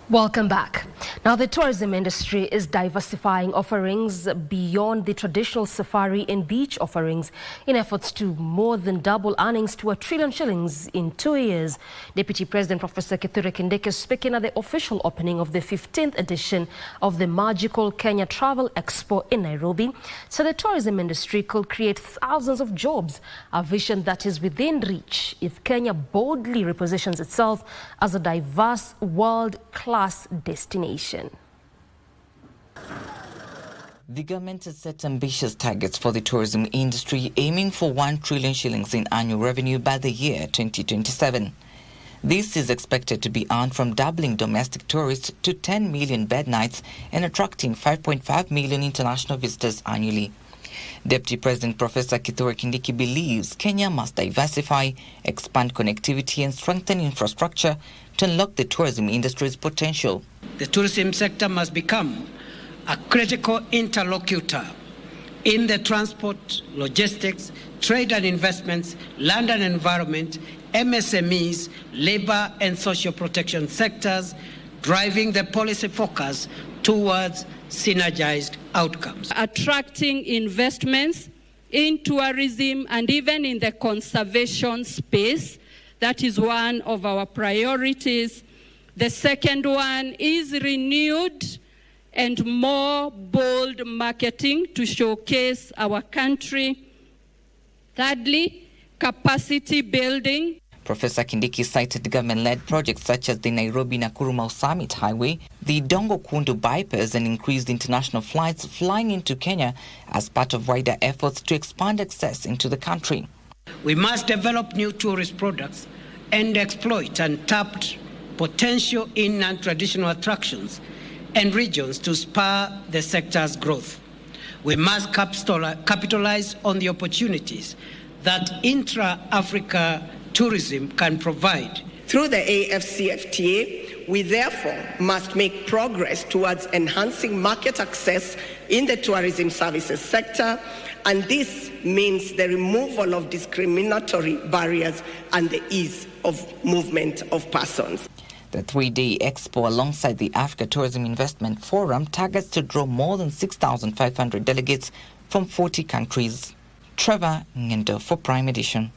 Welcome back. Now, the tourism industry is diversifying offerings beyond the traditional safari and beach offerings in efforts to more than double earnings to 1 trillion shillings in 2 years. Deputy President Professor Kithure Kindiki, speaking at the official opening of the 15th edition of the Magical Kenya Travel Expo in Nairobi, said the tourism industry could create thousands of jobs, a vision that is within reach if Kenya boldly repositions itself as a diverse world-class destination. The government has set ambitious targets for the tourism industry, aiming for 1 trillion shillings in annual revenue by the year 2027. This is expected to be earned from doubling domestic tourists to 10 million bed nights and attracting 5.5 million international visitors annually. Deputy President Professor Kithure Kindiki believes Kenya must diversify, expand connectivity and strengthen infrastructure to unlock the tourism industry's potential. The tourism sector must become a critical interlocutor in the transport, logistics, trade and investments, land and environment, MSMEs, labor and social protection sectors, driving the policy focus towards synergized outcomes. Attracting investments in tourism and even in the conservation space, that is one of our priorities. The second one is renewed and more bold marketing to showcase our country. Thirdly, capacity building. Professor Kindiki cited government-led projects such as the Nairobi-Nakuru Summit Highway, the Dongo-Kundu bypass and increased international flights flying into Kenya as part of wider efforts to expand access into the country. We must develop new tourist products and exploit untapped potential in non-traditional attractions and regions to spur the sector's growth. We must capitalize on the opportunities that intra-Africa tourism can provide. Through the AfCFTA, we therefore must make progress towards enhancing market access in the tourism services sector, and this means the removal of discriminatory barriers and the ease of movement of persons. The 3-day expo alongside the Africa Tourism Investment Forum targets to draw more than 6,500 delegates from 40 countries. Trevor Ngendo for Prime Edition.